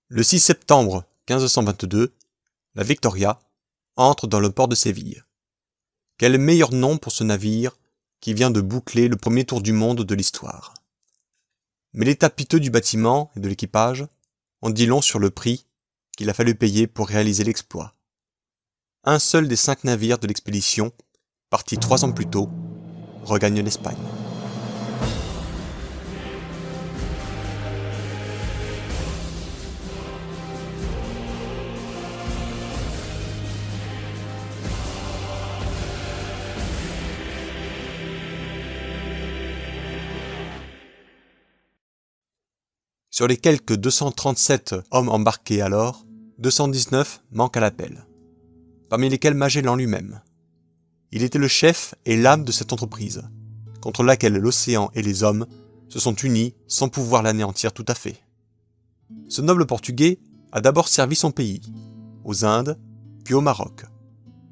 Le 6 septembre 1522, la Victoria entre dans le port de Séville. Quel meilleur nom pour ce navire qui vient de boucler le premier tour du monde de l'histoire. Mais l'état piteux du bâtiment et de l'équipage en dit long sur le prix qu'il a fallu payer pour réaliser l'exploit. Un seul des 5 navires de l'expédition, parti 3 ans plus tôt, regagne l'Espagne. Sur les quelques 237 hommes embarqués alors, 219 manquent à l'appel, parmi lesquels Magellan lui-même. Il était le chef et l'âme de cette entreprise, contre laquelle l'océan et les hommes se sont unis sans pouvoir l'anéantir tout à fait. Ce noble Portugais a d'abord servi son pays, aux Indes, puis au Maroc.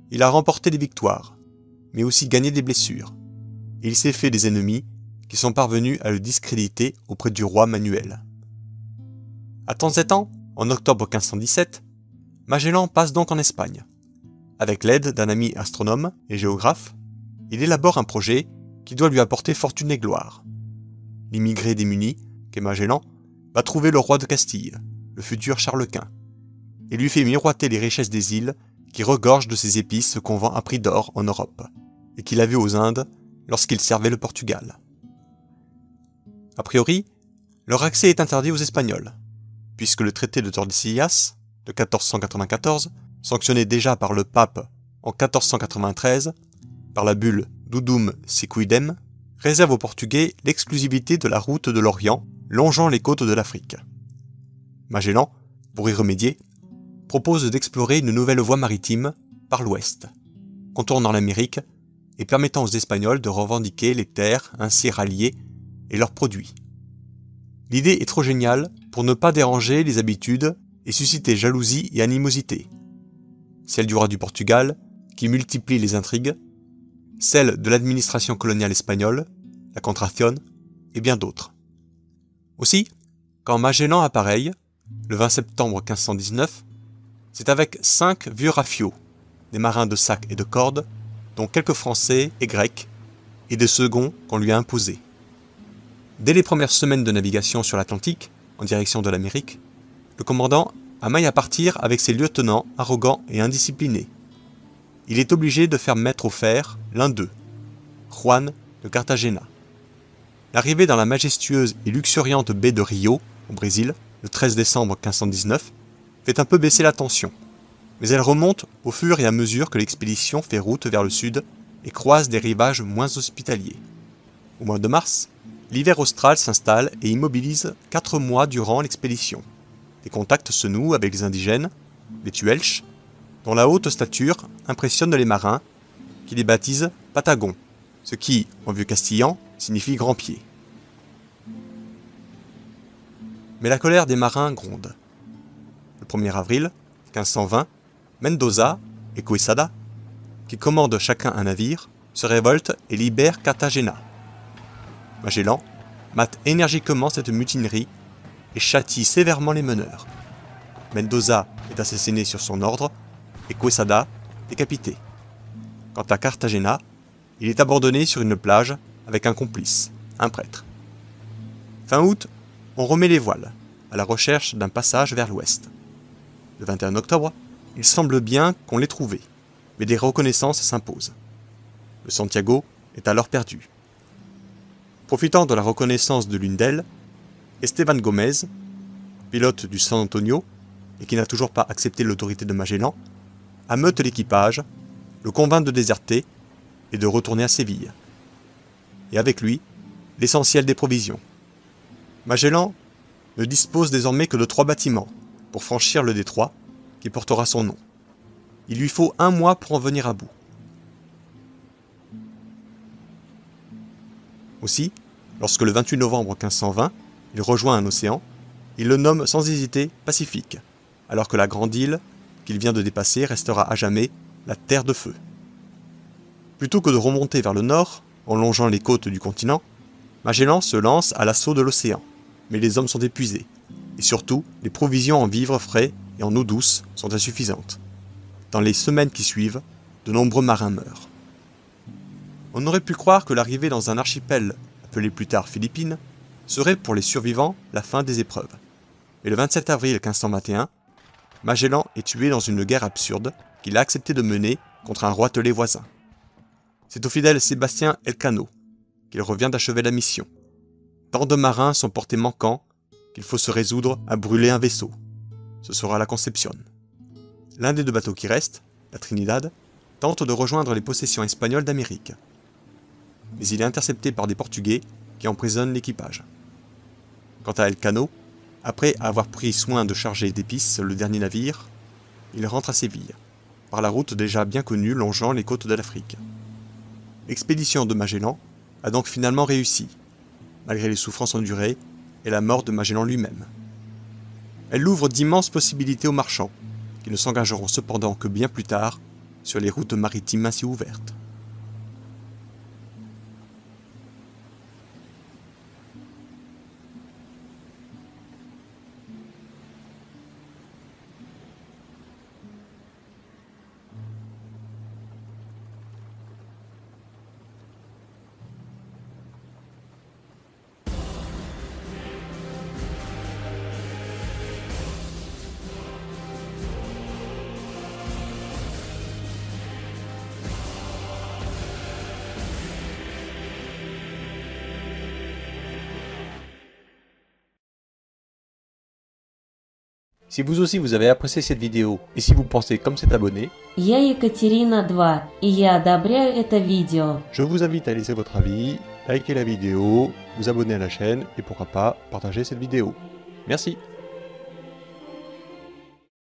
Il a remporté des victoires, mais aussi gagné des blessures, et il s'est fait des ennemis qui sont parvenus à le discréditer auprès du roi Manuel. À temps et temps, en octobre 1517, Magellan passe donc en Espagne. Avec l'aide d'un ami astronome et géographe, il élabore un projet qui doit lui apporter fortune et gloire. L'immigré démuni, qu'est Magellan, va trouver le roi de Castille, le futur Charles Quint, et lui fait miroiter les richesses des îles qui regorgent de ces épices qu'on vend à prix d'or en Europe, et qu'il a vues aux Indes lorsqu'il servait le Portugal. A priori, leur accès est interdit aux Espagnols, puisque le traité de Tordesillas de 1494, sanctionné déjà par le pape en 1493 par la bulle Dudum Siquidem, réserve aux Portugais l'exclusivité de la route de l'Orient longeant les côtes de l'Afrique. Magellan, pour y remédier, propose d'explorer une nouvelle voie maritime par l'ouest, contournant l'Amérique et permettant aux Espagnols de revendiquer les terres ainsi ralliées et leurs produits. L'idée est trop géniale pour ne pas déranger les habitudes et susciter jalousie et animosité. Celle du roi du Portugal, qui multiplie les intrigues, celle de l'administration coloniale espagnole, la Contracción, et bien d'autres. Aussi, quand Magellan appareille, le 20 septembre 1519, c'est avec 5 vieux rafiaux, des marins de sac et de corde, dont quelques Français et Grecs, et des seconds qu'on lui a imposés. Dès les premières semaines de navigation sur l'Atlantique, en direction de l'Amérique, le commandant a maille à partir avec ses lieutenants arrogants et indisciplinés. Il est obligé de faire mettre au fer l'un d'eux, Juan de Cartagena. L'arrivée dans la majestueuse et luxuriante baie de Rio, au Brésil, le 13 décembre 1519, fait un peu baisser la tension, mais elle remonte au fur et à mesure que l'expédition fait route vers le sud et croise des rivages moins hospitaliers. Au mois de mars, l'hiver austral s'installe et immobilise 4 mois durant l'expédition. Des contacts se nouent avec les indigènes, les Tuelches, dont la haute stature impressionne les marins, qui les baptisent Patagons, ce qui, en vieux castillan, signifie grand pied. Mais la colère des marins gronde. Le 1er avril 1520, Mendoza et Quesada, qui commandent chacun un navire, se révoltent et libèrent Cartagena. Magellan mate énergiquement cette mutinerie et châtie sévèrement les meneurs. Mendoza est assassiné sur son ordre et Quesada décapité. Quant à Cartagena, il est abandonné sur une plage avec un complice, un prêtre. Fin août, on remet les voiles, à la recherche d'un passage vers l'ouest. Le 21 octobre, il semble bien qu'on l'ait trouvé, mais des reconnaissances s'imposent. Le Santiago est alors perdu. Profitant de la reconnaissance de l'une d'elles, Esteban Gomez, pilote du San Antonio, et qui n'a toujours pas accepté l'autorité de Magellan, ameute l'équipage, le convainc de déserter et de retourner à Séville. Et avec lui, l'essentiel des provisions. Magellan ne dispose désormais que de 3 bâtiments pour franchir le détroit qui portera son nom. Il lui faut 1 mois pour en venir à bout. Aussi, lorsque le 28 novembre 1520, il rejoint un océan, il le nomme sans hésiter Pacifique, alors que la grande île qu'il vient de dépasser restera à jamais la terre de feu. Plutôt que de remonter vers le nord, en longeant les côtes du continent, Magellan se lance à l'assaut de l'océan, mais les hommes sont épuisés. Et surtout, les provisions en vivres frais et en eau douce sont insuffisantes. Dans les semaines qui suivent, de nombreux marins meurent. On aurait pu croire que l'arrivée dans un archipel, appelé plus tard Philippines, serait pour les survivants la fin des épreuves. Mais le 27 avril 1521, Magellan est tué dans une guerre absurde qu'il a accepté de mener contre un roitelet voisin. C'est au fidèle Sébastien Elcano qu'il revient d'achever la mission. Tant de marins sont portés manquants qu'il faut se résoudre à brûler un vaisseau. Ce sera la Concepción. L'un des deux bateaux qui restent, la Trinidad, tente de rejoindre les possessions espagnoles d'Amérique. Mais il est intercepté par des Portugais qui emprisonnent l'équipage. Quant à Elcano, après avoir pris soin de charger d'épices le dernier navire, il rentre à Séville, par la route déjà bien connue longeant les côtes de l'Afrique. L'expédition de Magellan a donc finalement réussi, malgré les souffrances endurées et la mort de Magellan lui-même. Elle ouvre d'immenses possibilités aux marchands, qui ne s'engageront cependant que bien plus tard sur les routes maritimes ainsi ouvertes. Si vous aussi vous avez apprécié cette vidéo et si vous pensez comme cet abonné, Я Екатерина 2, и я одобряю это видео. Je vous invite à laisser votre avis, liker la vidéo, vous abonner à la chaîne et pourquoi pas partager cette vidéo. Merci.